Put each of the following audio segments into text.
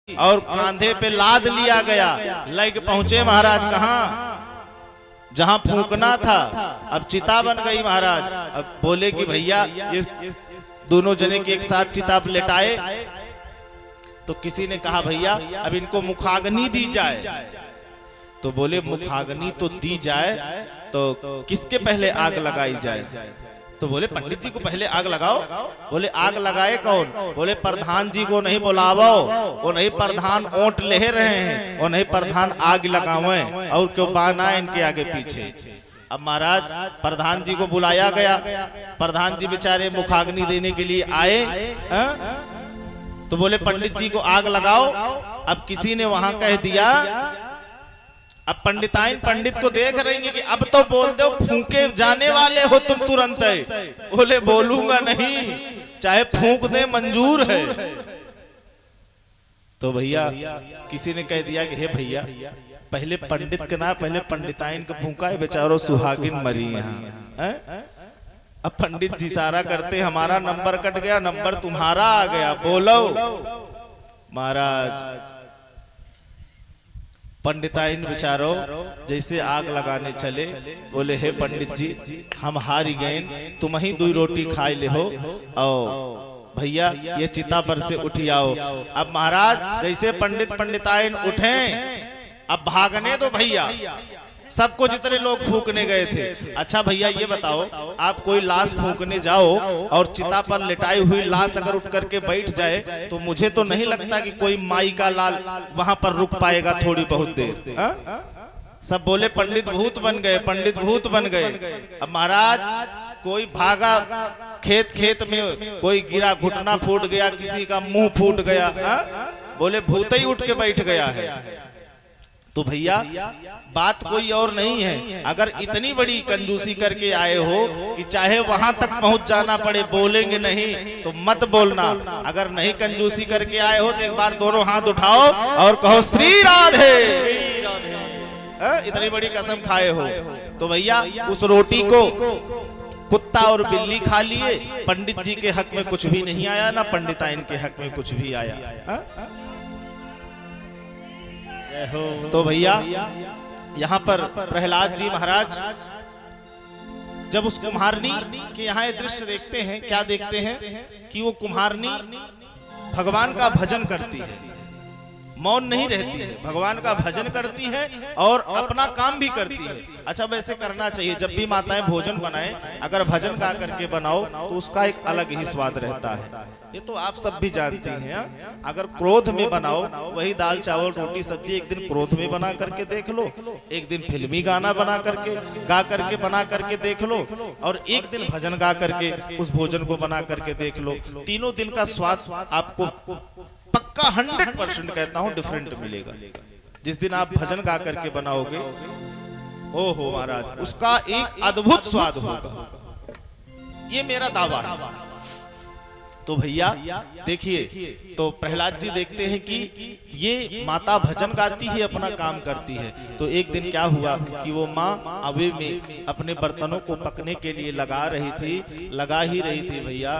और कांधे पे लाद लिया गया। लग पहुंचे महाराज कहाँ, जहां फूंकना था। अब चिता बन गई महाराज। अब बोले कि भैया ये दोनों जने की एक साथ चिता लेटाए। तो किसी ने कहा भैया अब इनको मुखाग्नि दी जाए। तो बोले मुखाग्नि तो दी जाए तो किसके पहले आग लगाई जाए। तो बोले पंडित जी को पहले आग लगाओ। बोले आग लगाए कौन। बोले प्रधान जी को नहीं बुलावो, वो नहीं प्रधान ओंट ले रहे हैं, वो नहीं प्रधान आग लगावे और क्यों बाना इनके आगे पीछे। अब महाराज प्रधान जी को बुलाया गया। प्रधान जी बेचारे मुखाग्नि देने के लिए आए। तो बोले पंडित जी को आग लगाओ। अब किसी ने वहां कह दिया, अब पंडिताइन पंडित को देख रही है कि अब तो बोल दो, फूंके जाने वाले हो तुम तुरंत है। बोले बोलूंगा नहीं, चाहे फूंक दे मंजूर है। तो भैया किसी ने कह दिया कि हे भैया पहले पंडित के ना, पहले पंडिताइन को फूंका है, बेचारो सुहागिन मरी यहाँ। अब पंडित जी सारा करते हमारा नंबर कट गया, नंबर तुम्हारा आ गया, बोलो। महाराज पंडिताइन बेचारो जैसे आग लगाने चले। बोले हे पंडित जी हम हार गए, तुम ही 2 रोटी खाए ले हो, और भैया ये चिता पर से उठ आओ। अब महाराज जैसे पंडित पंडिताइन उठे, अब भागने दो भैया सबको, जितने लोग फूकने गए थे। अच्छा भैया ये बताओ, आप कोई लाश फूकने जाओ और चिता पर लिटाई हुई लाश अगर उठ करके बैठ जाए तो मुझे तो नहीं लगता कि कोई माई का लाल वहां पर रुक पाएगा थोड़ी बहुत देर। सब बोले पंडित भूत बन गए, पंडित भूत बन गए। अब महाराज कोई भागा खेत खेत में, कोई गिरा घुटना फूट गया, किसी का मुंह फूट गया। बोले भूत ही उठ के बैठ गया है। तो भैया बात कोई और नहीं है, अगर इतनी बड़ी कंजूसी करके आए हो कि चाहे वहां तक पहुंच जाना पड़े बोलेंगे नहीं तो मत बोलना। अगर नहीं कंजूसी करके आए हो तो एक बार दोनों हाथ उठाओ और कहो श्री राधे। इतनी बड़ी कसम खाए हो तो भैया उस रोटी को कुत्ता और बिल्ली खा लिए। पंडित जी के हक में कुछ भी नहीं आया, ना पंडिताइन के हक में कुछ भी आया। तो भैया यहाँ पर प्रहलाद जी महाराज जब उस कुम्हारनी के यहाँ ये दृश्य देखते हैं, क्या देखते हैं कि वो कुम्हारनी भगवान का भजन करती है, मौन नहीं रहती है, भगवान का भजन करती है और अपना काम भी करती है। अच्छा वैसे करना चाहिए, जब भी माताएं भोजन बनाएं अगर भजन गा करके बनाओ तो उसका एक अलग ही स्वाद रहता है। ये तो आप सब भी जानते हैं। अगर क्रोध में बनाओ वही दाल चावल रोटी सब्जी, एक दिन क्रोध में बना करके देख लो, एक दिन फिल्मी गाना बना करके गा करके बना करके देख लो, और एक दिन भजन गा करके उस भोजन को बना करके देख लो। तीनों दिन का स्वाद आपको पक्का 100% कहता हूं डिफरेंट मिलेगा। जिस दिन आप भजन गा करके बनाओगे, ओहो महाराज उसका एक अद्भुत स्वाद होगा, ये मेरा दावा है। तो भैया देखिए, तो प्रहलाद जी देखते हैं कि ये माता भजन गाती है, अपना काम करती है। तो एक दिन क्या हुआ कि वो माँ अवे में अपने बर्तनों को पकने के लिए लगा ही रही थी भैया।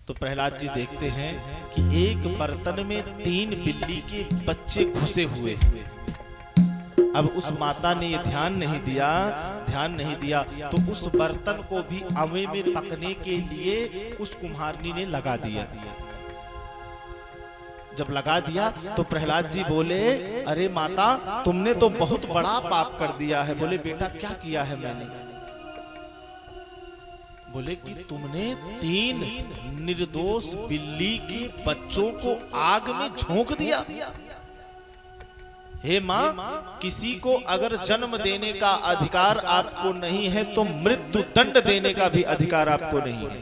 तो प्रहलाद जी देखते हैं कि एक बर्तन में 3 बिल्ली के बच्चे घुसे हुए। अब उस माता ने ये ध्यान नहीं दिया तो उस बर्तन को भी अवे में पकने के लिए उस कुम्हारनी ने लगा दिया। जब लगा दिया तो प्रहलाद जी बोले अरे माता तुमने तो बहुत बड़ा पाप कर दिया है। बोले बेटा क्या किया है मैंने। बोले कि तुमने 3 निर्दोष बिल्ली के बच्चों को आग में झोंक दिया। हे माँ, किसी को अगर जन्म देने का अधिकार आपको नहीं है तो मृत्यु दंड देने का भी अधिकार आपको नहीं है।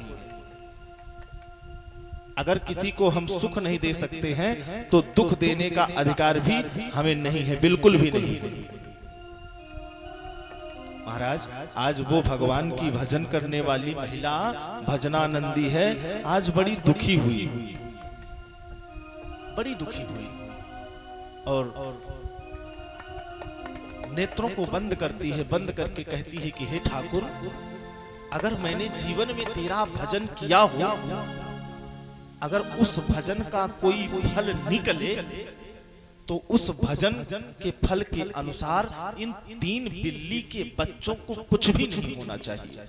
अगर किसी को हम सुख नहीं दे सकते हैं तो दुख देने का अधिकार भी हमें नहीं है, बिल्कुल भी नहीं है। महाराज आज वो भगवान की भजन करने वाली महिला भजनानंदी है, आज बड़ी दुखी हुई और नेत्रों को बंद करती है, बंद करके कहती है कि हे ठाकुर अगर मैंने जीवन में तेरा भजन किया हो अगर उस भजन का कोई फल निकले तो उस भजन के फल के अनुसार इन 3 बिल्ली के बच्चों को कुछ भी नहीं होना चाहिए।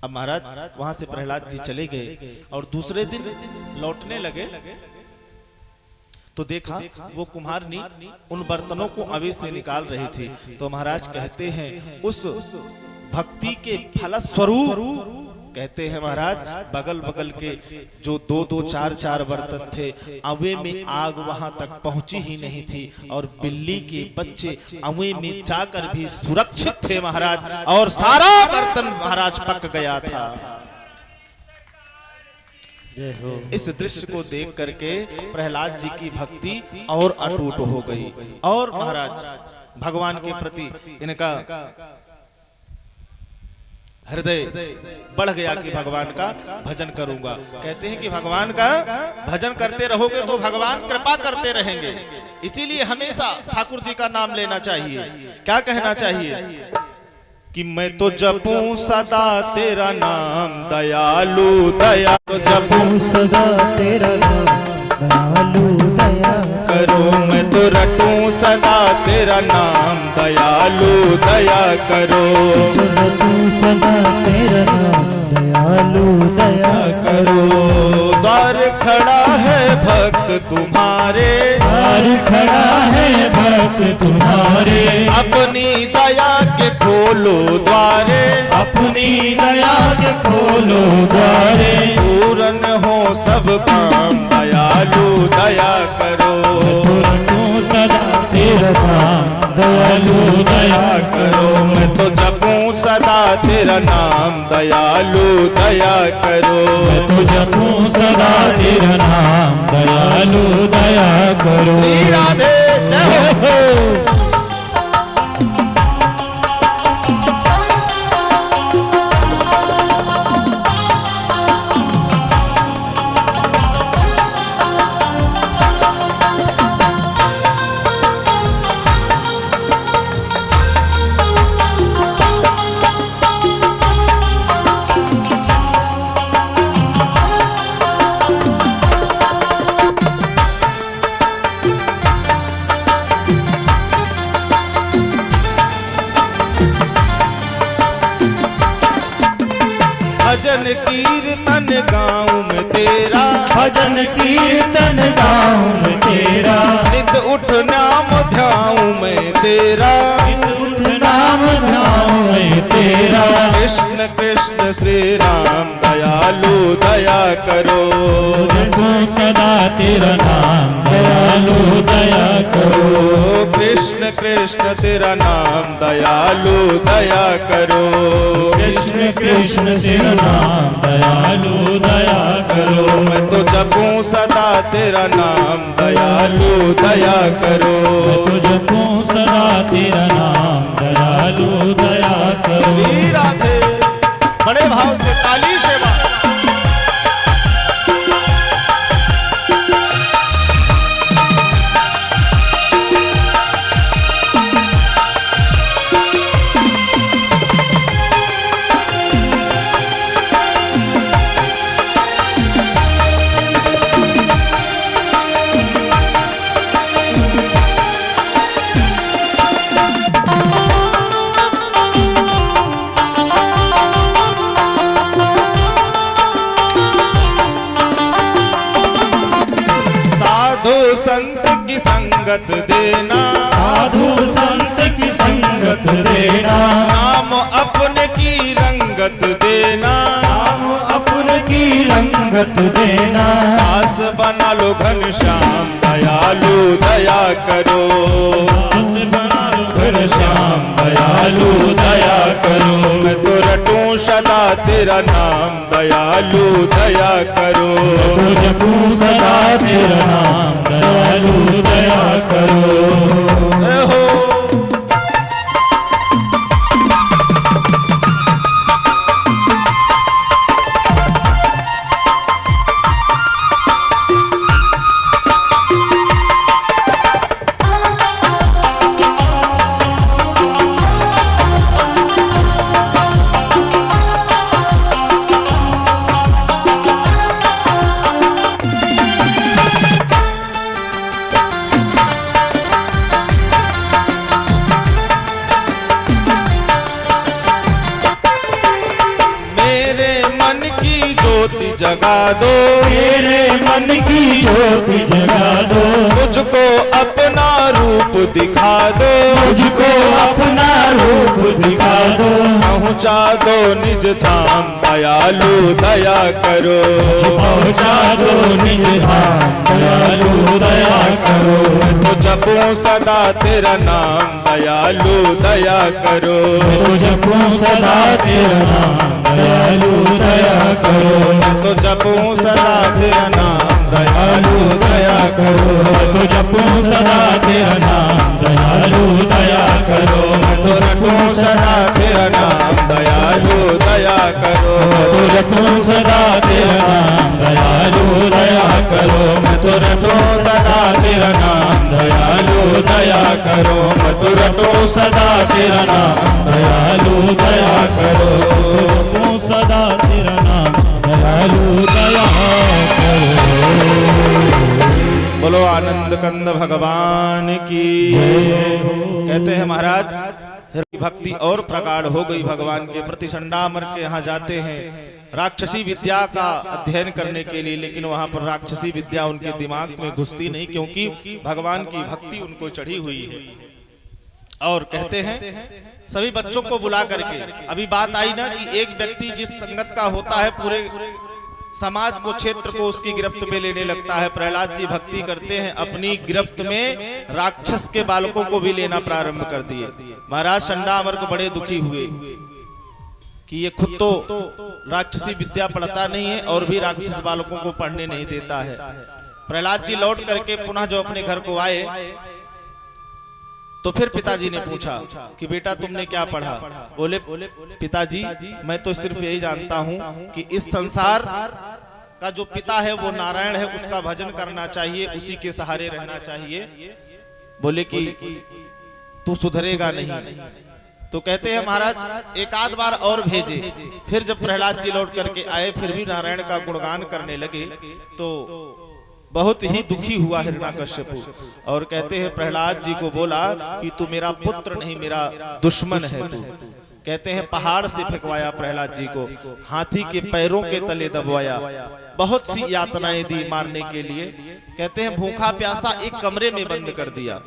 अब महाराज वहां से प्रहलाद जी चले गए और दूसरे दिन लौटने लगे तो देखा वो कुम्हारनी उन बर्तनों को अवे से निकाल रही थी। तो महाराज कहते हैं उस भक्ति के फलस्वरूप कहते हैं महाराज बगल बगल के जो 2-2 4-4 बर्तन थे अवे में आग वहां तक पहुंची ही नहीं थी और बिल्ली के बच्चे अवे में जाकर भी सुरक्षित थे महाराज, और सारा बर्तन महाराज पक गया था। इस दृश्य को देख करके प्रहलाद जी की भक्ति और अटूट हो गई और महाराज भगवान के प्रति इनका हृदय बढ़ गया कि भगवान का भजन करूंगा। कहते हैं कि भगवान का भजन करते रहोगे तो भगवान कृपा करते रहेंगे, इसीलिए हमेशा ठाकुर जी का नाम लेना चाहिए। क्या कहना चाहिए कि मैं तो जपूं सदा तेरा नाम दयालु दया, तो जपूं सदा तेरा नाम दयालु दया करो, मैं तो रटूं सदा तेरा नाम दयालु दया करो, तो रटूं सदा तेरा नाम दयालु दया करो। द्वार खड़ा है भक्त तुम्हारे, द्वार खड़ा है भक्त तुम्हारे, अपनी दया के खोलो द्वारे, अपनी दया के खोलो द्वारे, पूर्ण हो सब काम दयालु दया करो, पूर्ण सदा तेरा नाम दयालु दया करो, मैं तो जपूं सदा तेरा नाम दयालु दया करो, मैं तो जपूं सदा तेरा नाम दयालु दया करो। श्री राधे जय हो। भजन कीर्तन गाँव में तेरा, भजन कीर्तन गाँव में तेरा, नित उठ नाम ध्याऊ में तेरा, नित उठ नाम ध्याऊ में तेरा, कृष्ण कृष्ण श्री राम दयालु दया करो, सदा तेरा नाम दयालु दया करो, कृष्ण कृष्ण तेरा नाम दयालु दया करो, कृष्ण कृष्ण तेरा नाम दयालु दया करो, मैं तो जपूं सदा तेरा नाम दयालु दया करो, मैं तो जपूं सदा तेरा नाम दयालु दया करो। श्री राधे बड़े भाव से ताली सेवा। संत की संगत देना, साधु संत की संगत देना, नाम अपने की रंगत देना, नाम अपने की रंगत देना, दास बना लो घनश्याम दयालु दया करो, दास बना लो घनश्याम दयालु दया करो, मैं तो रटूं सदा तेरा नाम दयालु दया करो, मैं तो जपूं सदा तेरा नाम दयालु दया करो। हो लगा दो, मेरे मन की ज्योति जगा दो, मुझको अपना रूप दिखा दो, मुझको अपना रूप दिखा दो, पहुँचा दो निज धाम दयालु दया करो, पहुँचा दो निज धाम दयालु दया करो, तो जपूं सदा तेरा नाम दयालु दया करो, तो जपूं सदा तेरा नाम दयालु दया करो, तो जपूं सदा तेरा नाम दयालु दया करो, तो जपूं सदा तेरा नाम दयालु दया करो, तो जपूं सदा तेरा नाम दयालु दया करो, तो जपूं सदा तेरा नाम दयालु दया करो, तो रटो सदा तेरा नाम दयालु दया करो, तो रटो सदा तेरा नाम दयालु दया करो, जपूं सदा तेरा नाम दयालु दया करो। बोलो आनंद कंद भगवान की जय हो। कहते हैं महाराज भक्ति और प्रगाढ़ हो गई भगवान के प्रति। चंडामर के यहाँ जाते हैं राक्षसी विद्या का अध्ययन करने के लिए, लेकिन वहां पर राक्षसी विद्या उनके दिमाग में घुसती नहीं, क्योंकि भगवान की भक्ति उनको चढ़ी हुई है। और कहते हैं सभी बच्चों को बुला करके, अभी बात आई ना कि एक व्यक्ति जिस संगत का होता है पूरे समाज को, क्षेत्र को उसकी गिरफ्त में लेने लगता है। प्रहलाद जी भक्ति करते हैं, अपनी गिरफ्त में राक्षस के बालकों को भी लेना प्रारंभ कर दिए। महाराज चंडामर को बड़े दुखी हुए कि ये खुद तो राक्षसी विद्या पढ़ता नहीं है और भी राक्षस बालकों को पढ़ने नहीं देता है। प्रहलाद जी लौट करके पुनः जो अपने घर को आए तो फिर पिताजी ने पूछा कि बेटा तुमने क्या पढ़ा? बोले पिताजी मैं तो सिर्फ यही जानता हूं कि इस संसार का जो पिता है वो नारायण है, उसका भजन करना चाहिए, उसी के सहारे रहना चाहिए। बोले कि तू सुधरेगा नहीं। तो कहते हैं महाराज एक आध बार और भेजे। फिर जब प्रहलाद जी लौट करके आए फिर भी नारायण का गुणगान करने लगे तो बहुत ही दुखी हुआ हिरण्यकश्यपु और कहते हैं प्रहलाद जी को बोला कि तू मेरा पुत्र नहीं मेरा दुश्मन है तू। कहते हैं पहाड़ से फेंकवाया प्रहलाद जी को, हाथी के पैरों के तले दबवाया, बहुत सी यातनाएं दी मारने के लिए। कहते हैं भूखा प्यासा एक कमरे में बंद कर दिया।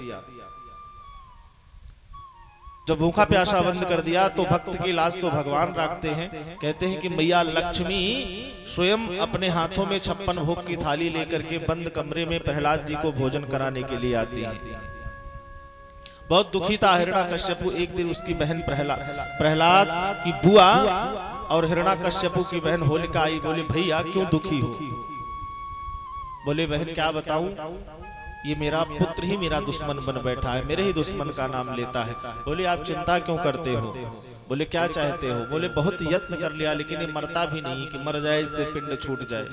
जब भूखा प्यासा बंद कर दिया तो भक्त की लाश तो भगवान रखते हैं। कहते हैं कि मैया लक्ष्मी स्वयं अपने हाथों में 56 भोग की थाली लेकर के बंद कमरे में प्रहलाद जी को भोजन कराने के लिए आती है। बहुत दुखी था हिरण्यकश्यपु। एक दिन उसकी बहन प्रहलाद की बुआ और हिरण्यकश्यपु की बहन होलिका आई। बोले भैया क्यों दुखी हो? बोले बहन क्या बताऊं, ये मेरा पुत्र ही मेरा दुश्मन बन बैठा है, मेरे ही दुश्मन का नाम लेता है। बोले आप चिंता क्यों करते हो? बोले क्या चाहते हो? बोले बहुत यत्न कर लिया लेकिन ये मरता भी नहीं, कि मर जाए इससे पिंड छूट जाए।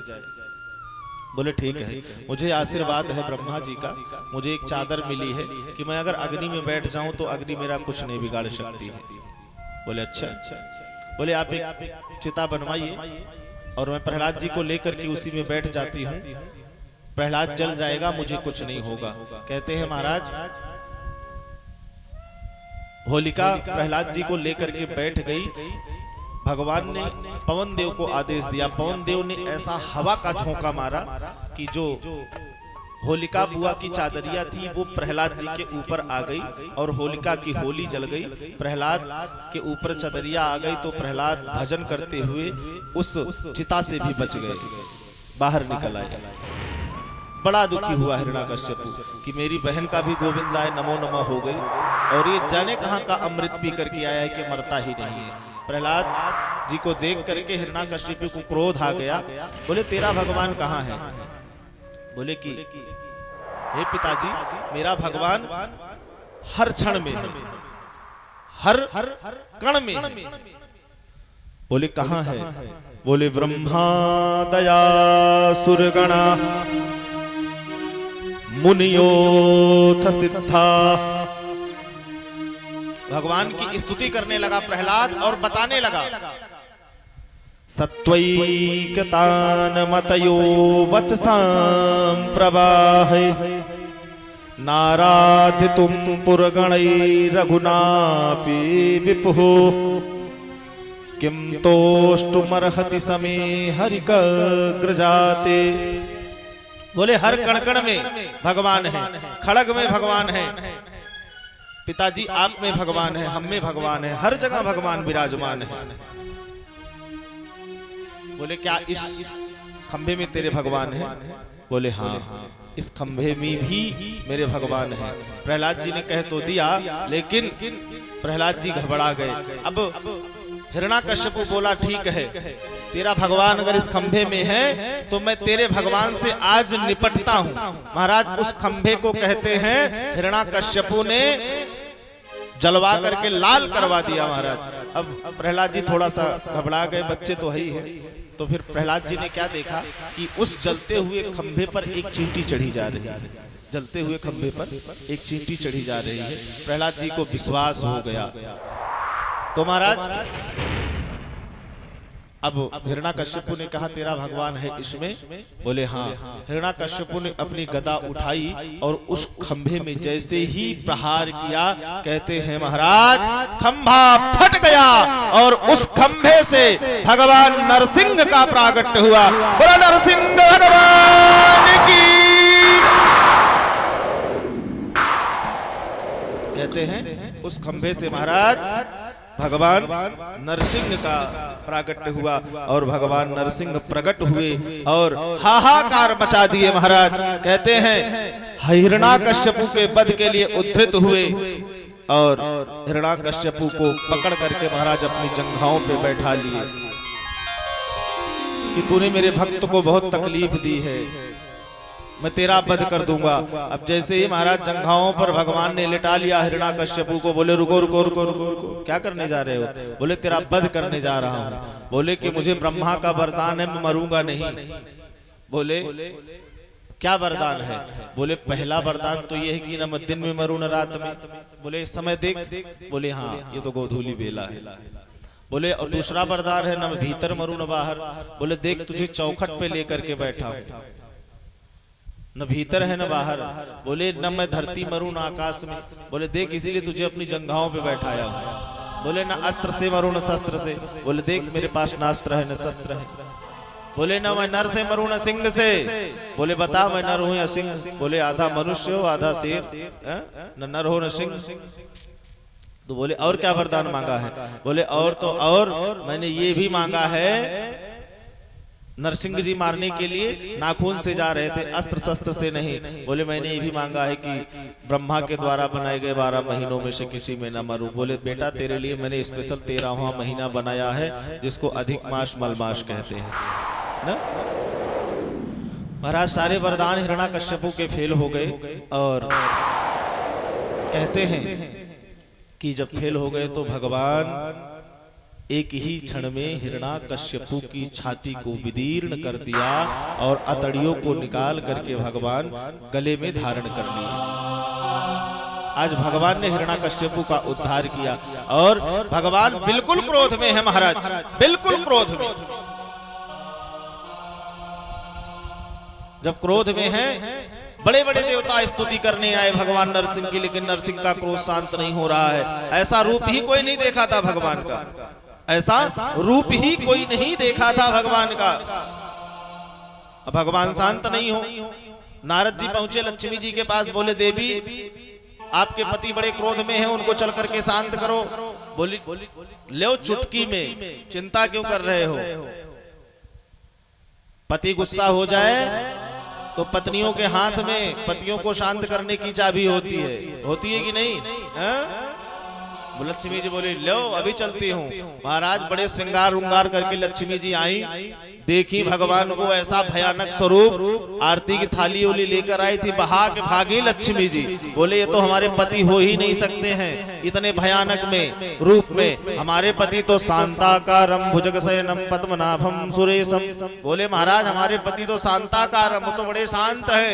बोले ठीक है, मुझे आशीर्वाद है ब्रह्मा जी का, मुझे एक चादर मिली है कि मैं अगर अग्नि में बैठ जाऊं तो अग्नि मेरा कुछ नहीं बिगाड़ सकती है। बोले अच्छा। बोले आप एक चिता बनवाइए और मैं प्रहलाद जी को लेकर के उसी में बैठ जाती हूँ, प्रहलाद जल जाएगा, मुझे कुछ नहीं होगा। कहते हैं महाराज होलिका प्रहलाद जी को लेकर के बैठ गई। भगवान ने पवन देव को आदेश दिया, पवन देव ने ऐसा हवा का झोंका मारा कि जो होलिका बुआ की चादरिया थी वो प्रहलाद जी के ऊपर आ गई और होलिका की होली जल गई। प्रहलाद के ऊपर चादरिया आ गई तो प्रहलाद भजन करते हुए उस चिता से भी बच गए, बाहर निकल आए। बड़ा दुखी हुआ हिरण्यकश्यपु कि मेरी बहन का भी गोविंदाय नमो नमः हो गई और ये जाने कहां का अमृत पी करके आया है कि मरता ही नहीं है। प्रहलाद जी को देख करके हिरण्यकश्यपु को क्रोध आ गया। बोले तेरा भगवान कहाँ है? बोले कि हे पिताजी मेरा भगवान हर क्षण में है, हर कण में है। बोले कहाँ है? बोले ब्रह्मा दया सुरगणा मुनियोथ सिद्धा। भगवान की स्तुति करने लगा प्रहलाद और बताने लगा सत्वैकतान मतयो वचसां प्रवाहे नाराधितुं पुरगणैरघुनापि विपुः किम तोष्टुमर्हति समे हरिकग्रजाते। बोले हर कण में भगवान है, खड़ग में भगवान है, पिताजी आप में भगवान है, हम में भगवान है, हर जगह भगवान विराजमान है। बोले क्या इस खंभे में तेरे भगवान है? बोले हाँ, इस खंभे में भी मेरे भगवान है। प्रहलाद जी ने कह तो दिया, लेकिन प्रहलाद जी घबरा गए। अब हिरण्याकश्यपु बोला ठीक है, तेरा भगवान अगर इस खंभे में है तो मैं तेरे भगवान से आज निपटता हूं। महाराज उस खंभे को कहते हैं, हिरण्याकश्यपु ने जलवा करके लाल करवा दिया महाराज। अब प्रहलाद जी थोड़ा सा घबरा गए, बच्चे तो है ही है। तो फिर प्रहलाद जी ने क्या देखा कि उस जलते हुए खंभे पर एक चींटी चढ़ी जा रही है। जलते हुए खंभे पर एक चींटी चढ़ी जा रही है। प्रहलाद जी को विश्वास हो गया। तो महाराज अब हिरण्याकश्यपु ने कहा तेरा भगवान है इसमें? बोले हाँ। हिरण्याकश्यपु ने अपनी गदा उठाई और उस खंभे में जैसे ही प्रहार किया, कहते हैं महाराज खंभा फट गया और उस खंभे से भगवान नरसिंह का प्रागट्य हुआ। बोला नरसिंह भगवान की। कहते हैं उस खंभे से महाराज भगवान नरसिंह का प्रागट्य हुआ और भगवान नरसिंह प्रकट हुए और हाहाकार मचा दिए महाराज। कहते हैं हिरण्याकश्यपु के वध के लिए उद्धृत हुए और हिरण्याकश्यपु को पकड़ करके महाराज अपनी जंघाओं पे बैठा लिए कि तूने मेरे भक्त को बहुत तकलीफ दी है, मैं तेरा वध कर दूंगा। अब जैसे ही महाराज जंघाओं पर भगवान ने लिटा लिया हिरण्याकश्यपु को, बोले रुको रुको रुको रुको रुको, क्या करने जा रहे हो? बोले तेरा वध करने जा रहा हूं। बोले कि मुझे ब्रह्मा का वरदान है, मैं मरूंगा नहीं। बोले क्या वरदान है? बोले पहला वरदान तो ये है कि न मैं दिन में मरूं न रात में। बोले इस समय देख। बोले हाँ ये तो गोधूली बेला है। बोले और दूसरा वरदान है न मैं भीतर मरूं न बाहर। बोले देख तुझे चौखट पे लेकर के बैठा हूं, न भीतर है न बाहर। बोले न मैं धरती मरूं न आकाश में। बोले देख इसीलिए तुझे अपनी जंघाओं पे बैठाया हूं। बोले न अस्त्र से मरूं न शस्त्र से। बोले देख मेरे पास न अस्त्र है न शस्त्र है। बोले न मैं नर से मरूं न सिंह से। बोले बता मैं नर हूं या सिंह? बोले आधा मनुष्य हो आधा शेर, न नर हो न सिंह। तो बोले और क्या वरदान मांगा है? बोले और तो और मैंने ये भी मांगा है, नरसिंह जी मारने के लिए नाखून से जा रहे थे, अस्त्र शस्त्र से नहीं। बोले मैंने ये भी मांगा है कि ब्रह्मा के द्वारा बनाए गए 12 महीनों में से किसी में न मरूं। बोले बेटा तेरे लिए मैंने स्पेशल 13वां महीना बनाया है, जिसको अधिक मास मलमास कहते हैं ना। महाराज सारे वरदान हिरण्याकश्यपु के फेल हो गए और कहते हैं कि जब फेल हो गए तो भगवान एक ही क्षण में हिरण्याकश्यपु की छाती को विदीर्ण कर दिया और अतड़ियों को निकाल करके भगवान गले में धारण कर लिए। आज भगवान ने हिरण्याकश्यपु का उद्धार किया और भगवान बिल्कुल क्रोध में है महाराज, बिल्कुल क्रोध में। जब क्रोध में है, बड़े बड़े देवता स्तुति करने आए भगवान नरसिंह की, लेकिन नरसिंह का क्रोध शांत नहीं हो रहा है। ऐसा रूप ही कोई नहीं देखा था भगवान का, ऐसा रूप ही कोई नहीं देखा था भगवान का। अब भगवान शांत नहीं हो। नारद जी पहुंचे लक्ष्मी जी के पास, बोले देवी आपके पति बड़े क्रोध में हैं, उनको चल करके शांत करो। बोली लो चुटकी में, चिंता क्यों कर रहे हो? पति गुस्सा हो जाए तो पत्नियों के हाथ में पतियों को शांत करने की चाबी होती है कि नहीं? लक्ष्मी जी बोली लो अभी चलती हूँ। महाराज बड़े श्रृंगार उंगार करके लक्ष्मी जी आई, देखी भगवान को ऐसा भयानक स्वरूप, आरती की थाली उली लेकर आई थी, बहा के भागी लक्ष्मी जी। बोले ये तो हमारे पति हो ही नहीं सकते हैं इतने भयानक में रूप में। हमारे पति तो शांताकारम भुजगशयनम पद्मनाभम सुरेशम। बोले महाराज हमारे पति तो शांताकारम, वो तो बड़े शांत है,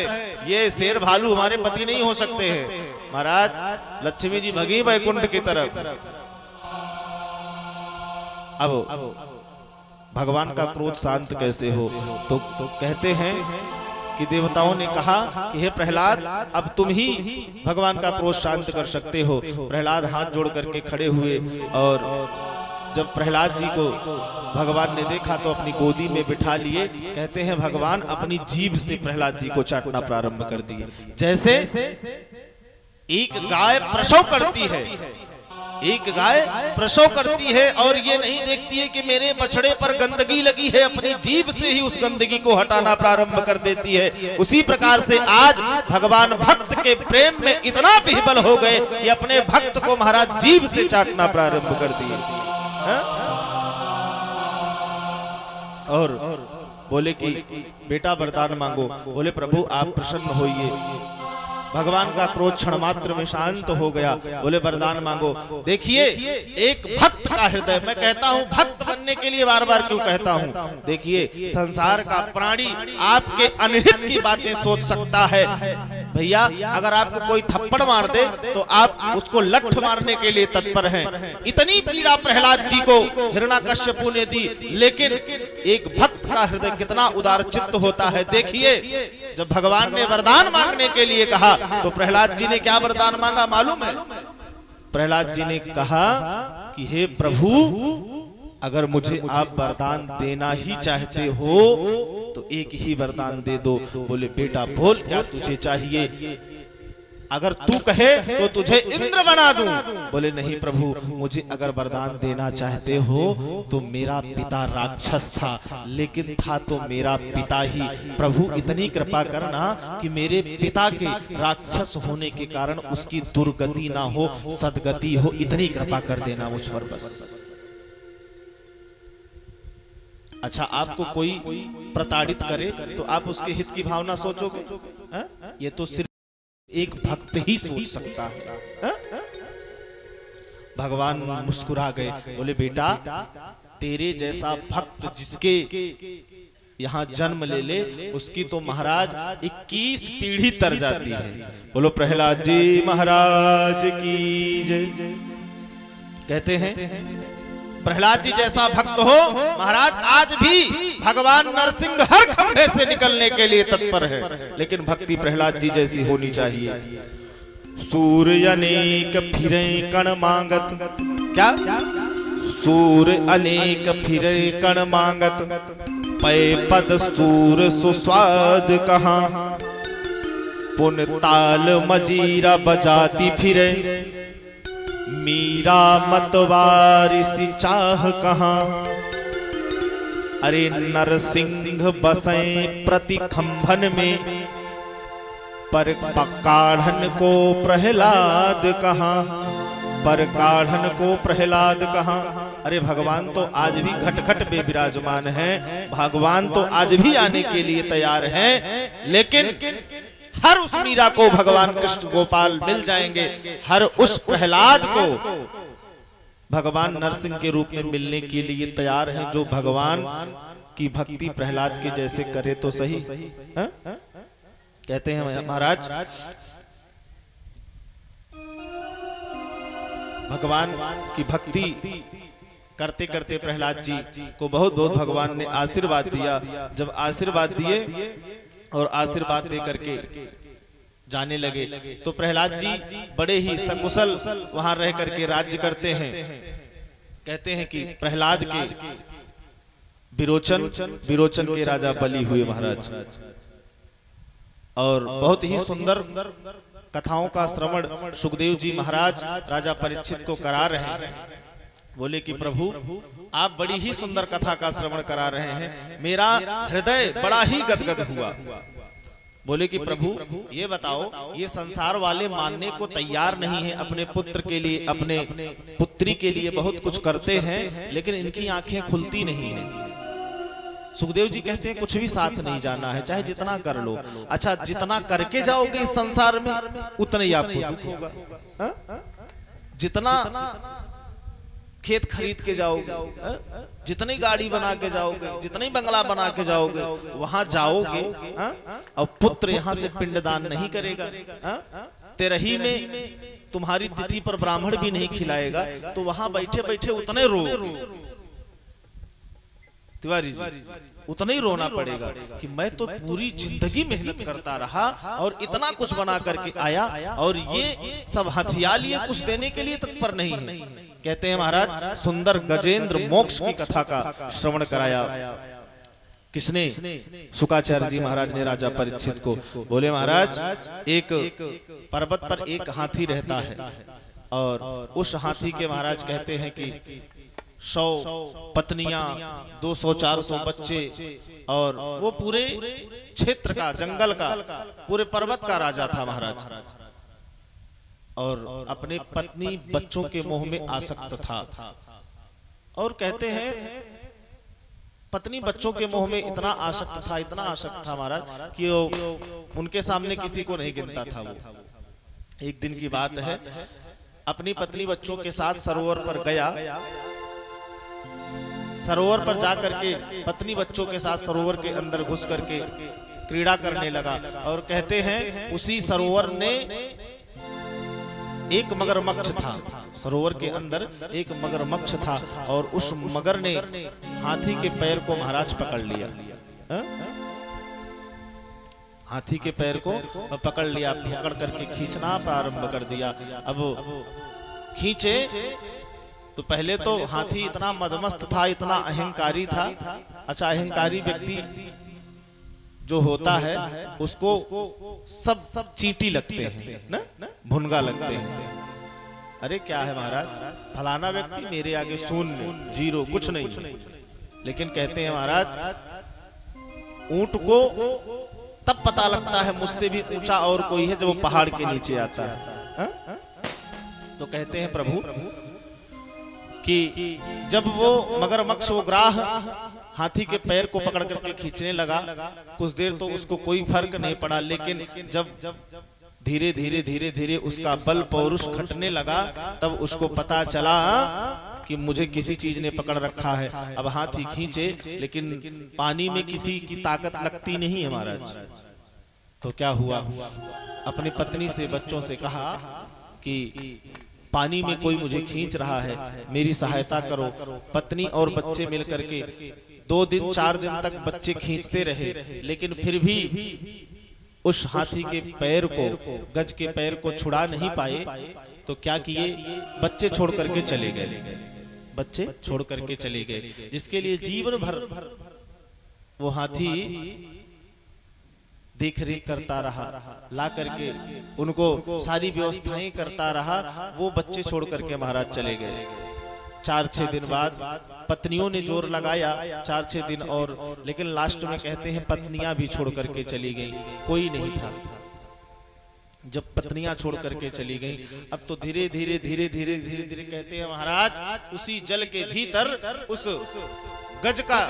ये शेर भालू हमारे पति नहीं हो सकते हैं। महाराज लक्ष्मी जी भगी वैकुंठ की तरफ। अब भगवान का क्रोध शांत कैसे हो? तो कहते हैं कि देवताओं ने कहा कि हे प्रहलाद अब तुम ही भगवान का क्रोध शांत कर सकते हो। प्रहलाद हाथ जोड़ करके खड़े हुए और जब प्रहलाद जी को भगवान ने देखा तो अपनी गोदी में बिठा लिए। कहते हैं भगवान अपनी जीभ से प्रहलाद जी को चाटना प्रारंभ कर दिए। जैसे एक गाय प्रसव करती है, एक गाय प्रसव करती है और ये नहीं देखती है कि मेरे बछड़े पर गंदगी लगी है, अपनी जीभ से ही उस गंदगी को हटाना प्रारंभ कर देती है। उसी प्रकार से आज भगवान भक्त के प्रेम में इतना विह्वल हो गए कि अपने भक्त को महाराज जीभ से चाटना प्रारंभ कर दिए। और बोले कि बेटा वरदान मांगो। बोले प्रभु आप प्रसन्न होइए। भगवान का क्रोध क्षण मात्र में शांत हो गया। बोले वरदान मांगो। देखिए एक भक्त का हृदय, मैं कहता हूं भक्त बनने के लिए बार बार क्यों कहता हूं, देखिए संसार का प्राणी आपके अनहित की बातें सोच सकता है। भैया अगर आपको कोई थप्पड़ मार दे तो आप उसको लठ मारने के लिए तत्पर हैं। इतनी पीड़ा प्रहलाद जी को हिरण्याकश्यपु ने दी, लेकिन एक भक्त का हृदय कितना उदार चित्त होता है। देखिए जब भगवान ने वरदान मांगने के लिए कहा तो प्रहलाद जी ने क्या वरदान मांगा मालूम है? प्रहलाद जी ने कहा कि हे प्रभु अगर मुझे आप वरदान देना ही चाहते हो तो एक ही वरदान दे दो। बोले बेटा बोल क्या तुझे चाहिए? अगर तू कहे तो तुझे इंद्र बना दूं। बोले नहीं प्रभु मुझे अगर वरदान देना चाहते हो तो मेरा पिता राक्षस था, लेकिन था तो मेरा पिता ही। प्रभु इतनी कृपा करना कि मेरे पिता के राक्षस होने के कारण उसकी दुर्गति ना हो, सदगति हो, इतनी कृपा कर देना मुझ पर बस। अच्छा आपको कोई प्रताड़ित करे तो आप उसके हित की भावना सोचोगे? ये तो सिर्फ एक भक्त ही सोच सकता है। भगवान मुस्कुरा गए। बोले बेटा तेरे जैसा भक्त जिसके यहाँ जन्म ले ले उसकी तो महाराज 21 पीढ़ी तर जाती है। बोलो प्रहलाद जी महाराज की जय। कहते हैं प्रहलाद जी जैसा भक्त हो महाराज आज भी भगवान नरसिंह हर खंभे से निकलने के लिए तत्पर है, लेकिन भक्ति प्रहलाद जी जैसी होनी चाहिए। सूर्य अनेक फिरे कण मांगत, क्या सूर्य अनेक फिरे कण मांगत, पै पद सूर सुस्वाद कहाँ, पुन ताल मजीरा बजाती फिरे, मीरा मतवारिसी चाह कहाँ। अरे नरसिंह बसे प्रति खंभन में, पर काढ़न को प्रहलाद कहाँ, पर काढ़न को प्रहलाद कहाँ। अरे भगवान तो आज भी घट घट में विराजमान है, भगवान तो आज भी आने के लिए तैयार हैं, लेकिन हर उस मीरा को भगवान कृष्ण गोपाल मिल जाएंगे, हर उस प्रहलाद को भगवान नरसिंह के रूप में मिलने के लिए तैयार हैं, जो भगवान की भक्ति प्रहलाद के जैसे करे तो सही। कहते हैं महाराज भगवान की भक्ति करते करते प्रहलाद जी को बहुत बहुत भगवान ने आशीर्वाद दिया। जब आशीर्वाद दिए और आशीर्वाद दे करके जाने लगे तो प्रहलाद जी बड़े ही सकुशल वहां रह करके राज्य करते हैं। कहते हैं कि प्रहलाद के विरोचन के राजा बलि हुए महाराज, और बहुत ही सुंदर कथाओं का श्रवण सुखदेव जी महाराज राजा परीक्षित को करा रहे हैं। बोले कि प्रभु आप बड़ी ही सुंदर कथा का श्रवण करा रहे हैं, मेरा हृदय बड़ा ही गदगद हुआ। बोले कि प्रभु ये बताओ ये संसार वाले मानने को तैयार नहीं है, अपने पुत्र के लिए अपने पुत्री के लिए बहुत कुछ करते हैं, लेकिन इनकी आंखें खुलती नहीं है। सुखदेव जी कहते हैं कुछ भी साथ नहीं जाना है, चाहे जितना कर लो। अच्छा जितना करके जाओगे इस संसार में उतना ही आपको दुख होगा। जितना खेत खरीद के जाओगे, जितनी गाड़ी बना के जाओगे, जितनी बंगला बना के जाओगे, वहां जाओगे और पुत्र यहाँ से पिंडदान नहीं करेगा, तेरही में तुम्हारी तिथि पर ब्राह्मण भी नहीं खिलाएगा, तो वहां बैठे बैठे उतने रो तिवारी जी, उतना ही रोना पड़ेगा कि मैं तो पूरी जिंदगी मेहनत करता रहा और इतना कुछ बना करके आया और ये सब हथियार लिए कुछ देने के लिए तत्पर नहीं है। कहते हैं महाराज सुंदर गजेंद्र मोक्ष की कथा का श्रवण कराया। किसने? शुकाचार्य जी महाराज ने राजा परीक्षित को। बोले महाराज एक पर्वत पर एक हाथी रहता है और उस हाथी के महाराज कहते हैं कि 100 पत्नियां, 200-400 बच्चे, और वो पूरे क्षेत्र का, जंगल का, पूरे पर्वत का राजा था महाराज, और अपने पत्नी बच्चों के मोह में आसक्त था। और कहते हैं पत्नी बच्चों के मोह में इतना आसक्त था, इतना आसक्त था महाराज कि वो उनके सामने किसी को नहीं गिनता था। वो एक दिन की बात है, अपनी पत्नी बच्चों के साथ सरोवर पर गया। सरोवर पर जाकर के पत्नी बच्चों के साथ सरोवर के अंदर घुस करके क्रीड़ा करने लगा। और कहते हैं उसी सरोवर ने एक मगरमच्छ था, सरोवर के अंदर एक मगरमच्छ था, और उस मगर ने हाथी के पैर को महाराज पकड़ लिया। हाथी के पैर को पकड़ लिया, पकड़ करके खींचना प्रारंभ कर दिया। अब खींचे तो पहले तो हाथी इतना मदमस्त था, इतना अहंकारी था। अच्छा, अहंकारी व्यक्ति जो होता है उसको सब चींटी लगते हैं ना, भुनगा लगते हैं। अरे क्या है महाराज, फलाना व्यक्ति मेरे आगे शून्य, जीरो, कुछ नहीं। लेकिन कहते हैं महाराज ऊंट को तब पता लगता है मुझसे भी ऊंचा और कोई है जब वो पहाड़ के नीचे आता है। तो कहते हैं प्रभु कि जब वो मगरमच्छ वो ग्राह हाथी के पैर को पकड़ करके खींचने लगा, कुछ देर तो उसको कोई फर्क नहीं पड़ा, लेकिन जब धीरे धीरे धीरे धीरे उसका बल पौरुष घटने लगा, तब उसको पता चला कि मुझे किसी चीज ने पकड़ रखा है। अब हाथी खींचे, लेकिन पानी में किसी की ताकत लगती नहीं है महाराज। तो क्या हुआ, अपनी पत्नी से, बच्चों से कहा कि पानी में कोई मुझे खींच रहा है, मेरी सहायता करो। पत्नी और बच्चे मिलकर के 2 दिन 4 दिन तक बच्चे खींचते रहे, लेकिन फिर भी उस हाथी के पैर को, गज के पैर को छुड़ा नहीं पाए। तो क्या किए, बच्चे छोड़ करके चले गए, बच्चे छोड़ करके चले गए, जिसके लिए जीवन भर वो हाथी देख रेख करता रहा, ला करके उनको सारी व्यवस्थाएं करता रहा। वो बच्चे छोड़ करके महाराज चले गए। 4-6 दिन बाद पत्नियों ने जोर लगाया, 4-6 दिन और, लेकिन लास्ट में कहते हैं पत्नियां भी छोड़ करके चली गई, कोई नहीं था। जब पत्नियां छोड़ करके चली गई, अब तो धीरे धीरे धीरे धीरे धीरे धीरे कहते हैं महाराज उसी जल के भीतर उस गज का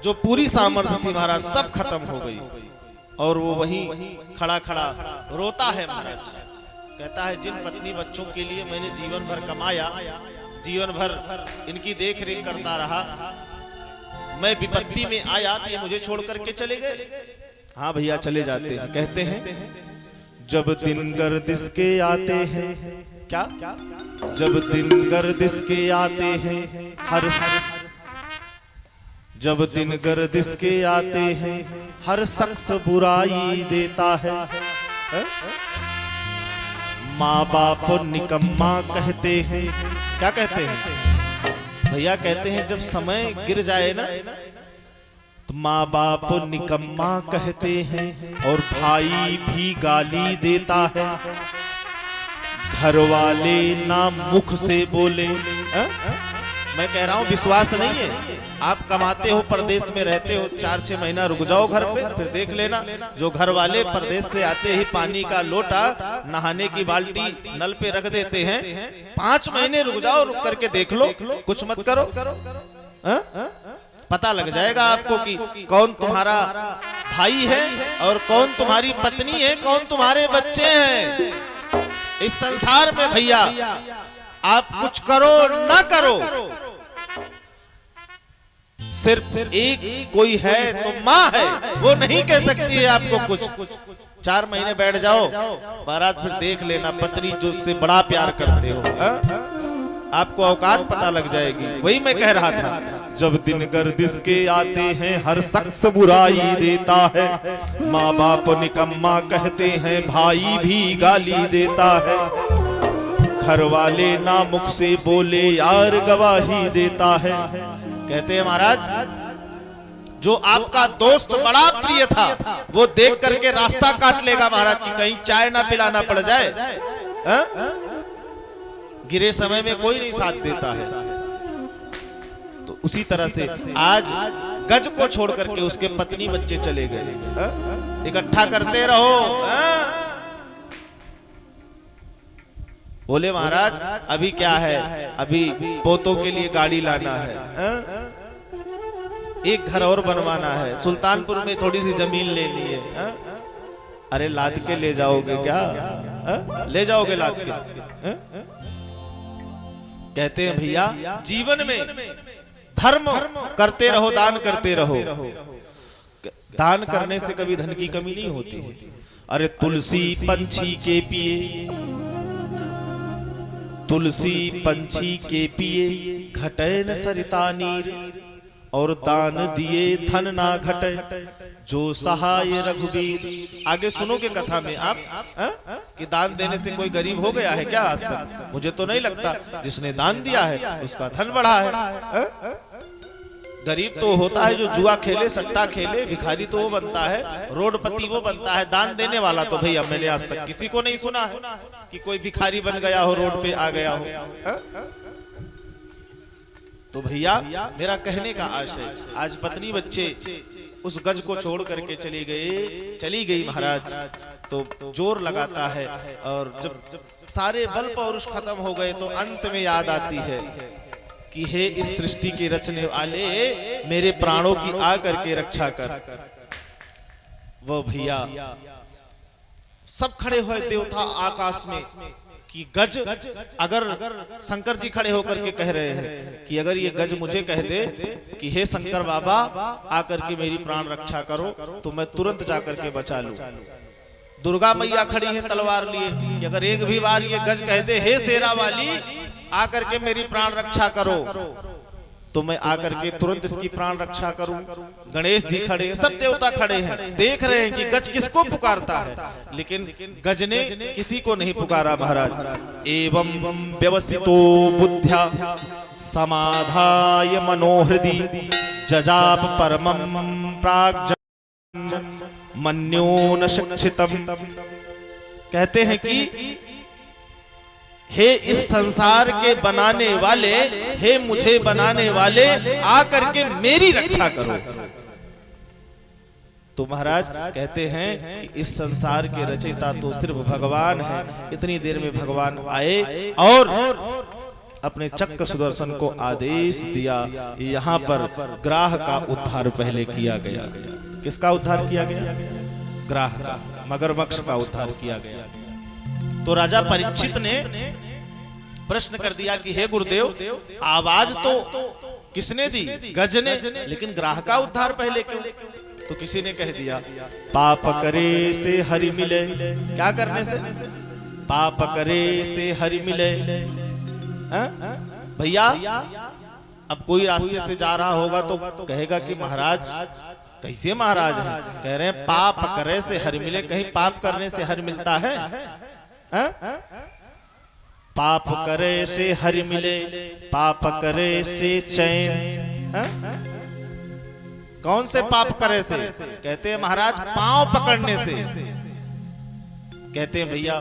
जो पूरी सामर्थ्य थी महाराज सब खत्म हो गई, और वो वहीं खड़ा खड़ा रोता है महाराज। कहता है जिन पत्नी बच्चों के लिए मैंने जीवन भर कमाया, जीवन भर इनकी देख रेख करता रहा, मैं विपत्ति में आया तो ये मुझे छोड़ करके चले गए। हाँ भैया चले जाते हैं। कहते हैं जब दिन गर्दिश के आते हैं, क्या जब दिन गर्दिश के आते हैं जब दिन गर्दिश के आते हैं हर शख्स बुराई देता है। माँ बाप निकम्मा कहते हैं, क्या कहते हैं भैया, कहते हैं जब समय गिर जाए ना तो माँ बाप निकम्मा कहते हैं और भाई भी गाली देता है। घर वाले ना मुख से बोले, मैं कह रहा हूं विश्वास नहीं है, आप कमाते हो, परदेश में रहते हो, 4-6 महीना रुक जाओ घर पे, फिर देख लेना। जो घर वाले परदेश से आते ही पानी का लोटा, नहाने की बाल्टी नल पे रख देते हैं, 5 महीने रुक जाओ, रुक करके देख लो, कुछ मत करो, पता लग जाएगा आपको कि कौन तुम्हारा भाई है और कौन तुम्हारी पत्नी है, कौन तुम्हारे बच्चे हैं। इस संसार में भैया आप कुछ करो ना करो, सिर्फ एक कोई है तो माँ है, वो नहीं कह सकती है आपको कुछ। 4 महीने बैठ जाओ महाराज, फिर देख लेना पत्नी जो उससे बड़ा प्यार करते हो, आपको औकात पता लग जाएगी। वही मैं कह रहा था, जब दिन गर्दिश के आते हैं हर शख्स बुराई देता है। माँ बाप निकम्मा कहते हैं, भाई भी गाली देता है। घर वाले ना मुख से बोले यार गवाही देता है। कहते हैं महाराज जो आपका दोस्त बड़ा प्रिय था वो देख करके रास्ता काट लेगा महाराज कि कहीं चाय ना पिलाना पड़ जाए। गिरे समय में कोई नहीं साथ देता है। तो उसी तरह से आज गज को छोड़ करके उसके पत्नी बच्चे चले गए। इकट्ठा करते रहो। बोले महाराज अभी क्या है, अभी पोतों के लिए गाड़ी लाना है, एक घर और बनवाना है, सुल्तानपुर में थोड़ी सी जमीन लेनी है। अरे लाद के ले जाओगे क्या? ले जाओगे लाद के? कहते हैं भैया जीवन में धर्म करते रहो, दान करते रहो। दान करने से कभी धन की कमी नहीं होती है। अरे तुलसी पंछी के पिए, तुलसी पंछी के पिए घटे न सरिता नीर, और दान दिए धन ना घटे जो सहाय रघुबीर। आगे सुनोगे कथा में आप कि दान देने से कोई गरीब हो गया है क्या आज तक? मुझे तो नहीं लगता। जिसने दान दिया है उसका धन बढ़ा है। गरीब तो होता है जो जुआ खेले, सट्टा खेले, भिखारी तो वो बनता है, रोडपति वो बनता है। दान देने वाला तो भैया मैंने आज तक किसी को नहीं सुना है कि कोई भिखारी बन गया हो, रोड पे आ गया हो। तो भैया मेरा कहने का आशय, आज पत्नी बच्चे उस गज को छोड़ करके चली गई महाराज। तो जोर लगाता है और जब सारे बल पौरुष खत्म हो गए तो अंत में याद आती है कि हे इस सृष्टि के रचने वाले, मेरे प्राणों की आ करके रक्षा कर। वो भैया सब खड़े हुए देवता आकाश में कि गज, अगर शंकर जी खड़े होकर के कह रहे हैं कि अगर ये गज मुझे कह दे कि हे शंकर बाबा आकर के मेरी प्राण रक्षा करो तो मैं तुरंत जाकर के बचा लूं। दुर्गा मैया खड़ी है तलवार लिए कि अगर एक भी बार ये गज कह दे हे शेरा वाली आकर के मेरी प्राण रक्षा करो तो मैं आकर के तुरंत इसकी प्राण रक्षा करूं। गणेश जी खड़े, सब देवता खड़े हैं, देख रहे हैं कि गज किसको पुकारता है, लेकिन गज ने किसी को नहीं पुकारा महाराज। एवं व्यवसितो बुद्ध्या समाधाय मनोहृदि जजाप परमं प्राग मन्यो न शिक्षितम। कहते हैं कि हे इस संसार के बनाने वाले, हे मुझे बनाने वाले, आकर के मेरी रक्षा करो। तो महाराज कहते हैं कि इस संसार के रचयिता तो सिर्फ भगवान है। इतनी देर में भगवान आए और अपने चक्र सुदर्शन को आदेश दिया, यहाँ पर ग्राह का उद्धार पहले किया गया। किसका उद्धार किया गया? ग्राह का, मगरमच्छ का उद्धार किया गया। तो राजा परीक्षित ने प्रश्न कर दिया कि हे गुरुदेव आवाज तो किसने दी? गज ने, लेकिन ग्राह का उद्धार पहले क्यों? तो किसी ने कह दिया पाप करे से हरि मिले। क्या करने से? पाप करे से हरि मिले। भैया अब कोई रास्ते से जा रहा होगा तो कहेगा कि महाराज कैसे महाराज है? कह रहे हैं पाप करे से हरि मिले। कहीं पाप करने से हरि मिलता है? पाप करे से हरि मिले, पाप करे से चैन। कौन से पाप करे से? कहते हैं महाराज पांव पकड़ने से। कहते हैं भैया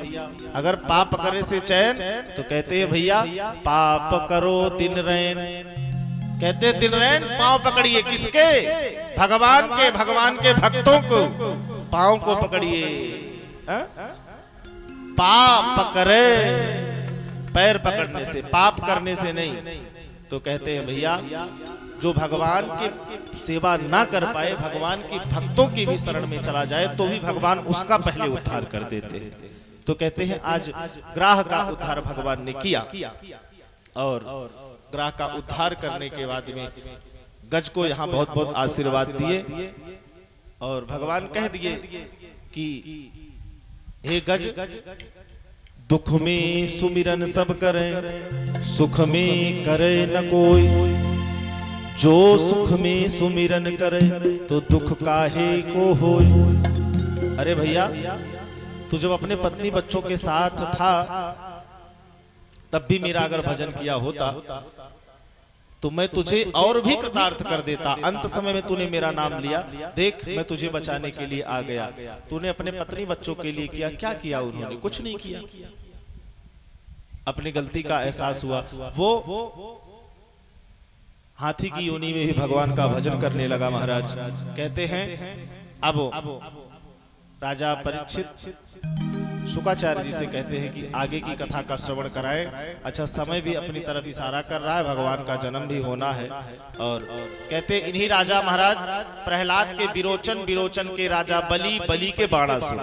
अगर पाप करे से चैन तो कहते हैं भैया पाप करो दिन रैन। कहते हैं दिन रैन पांव पकड़िए। किसके? भगवान के, भगवान के भक्तों को पांव को पकड़िए। पाप करे पैर पकड़ने से, पाप करने से नहीं। तो कहते हैं भैया जो भगवान की सेवा ना कर पाए, भगवान की भक्तों की भी शरण में चला जाए तो भी भगवान उसका पहले उद्धार कर देते हैं। तो कहते हैं आज ग्राह का उद्धार भगवान ने किया और ग्राह का उद्धार करने के बाद में गज को यहाँ बहुत बहुत आशीर्वाद दिए और भगवान कह दिए कि हे गज दुख में सुमिरन सब करें, सुख में करे न कोई। जो सुख में सुमिरन करे तो दुख काहे को होय। अरे भैया तू जब अपने पत्नी बच्चों के साथ था तब भी मेरा अगर भजन किया होता तो मैं तुझे और भी कृतार्थ कर देता। अंत समय में तूने मेरा नाम लिया, देख मैं तुझे बचाने के लिए आ गया। तूने अपने पत्नी बच्चों के लिए किया, क्या किया उन्होंने? कुछ नहीं किया। अपनी गलती का एहसास हुआ, वो हाथी की योनि में भी भगवान का भजन करने लगा। महाराज कहते हैं अब राजा परीक्षित शुकाचार्य जी से कहते हैं कि आगे की कथा का श्रवण कराए। अच्छा, समय भी अपनी तरफ इशारा कर रहा है, भगवान का जन्म भी होना है। और कहते इन्हीं राजा महाराज प्रहलाद के विरोचन, विरोचन के राजा बलि, बलि के बाणासुर।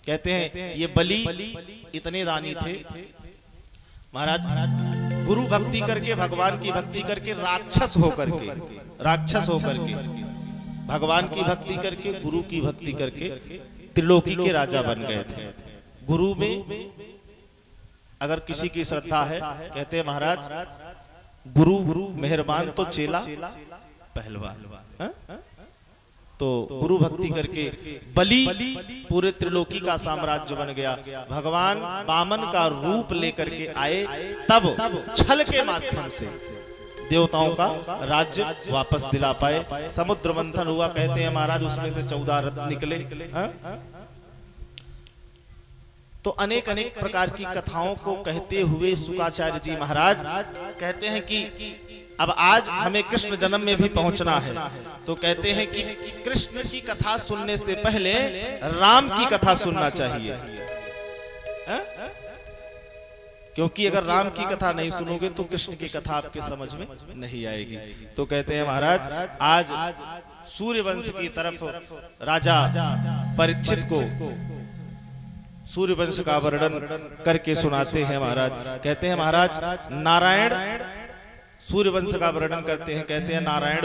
कहते हैं ये बलि इतने दानी थे महाराज, गुरु भक्ति करके, भगवान की भक्ति करके, राक्षस होकर के भगवान की भक्ति करके, गुरु की भक्ति करके त्रिलोकी के राजा बन गए थे। गुरु में अगर किसी की श्रद्धा है, कहते हैं महाराज गुरु मेहरबान तो चेला पहलवान। तो गुरु भक्ति करके बलि पूरे त्रिलोकी का साम्राज्य बन गया। भगवान वामन का रूप लेकर के आए, तब छल के माध्यम से देवताओं का राज्य वापस दिला पाए। समुद्र मंथन हुआ, कहते हैं महाराज उसमें से 14 रत्न निकले। तो अनेक अनेक प्रकार की कथाओं को कहते हुए शुकाचार्य जी महाराज कहते हैं कि अब आज हमें कृष्ण जन्म में भी पहुंचना है। तो कहते हैं कि कृष्ण की कथा सुनने से पहले राम की कथा सुनना चाहिए। क्योंकि अगर राम की कथा नहीं सुनोगे तो कृष्ण की कथा आपके समझ में नहीं आएगी। तो कहते हैं महाराज आज सूर्यवंश की तरफ राजा परीक्षित को सूर्यवंश का वर्णन करके सुनाते हैं महाराज। कहते हैं महाराज नारायण सूर्यवंश का वर्णन करते हैं। कहते हैं नारायण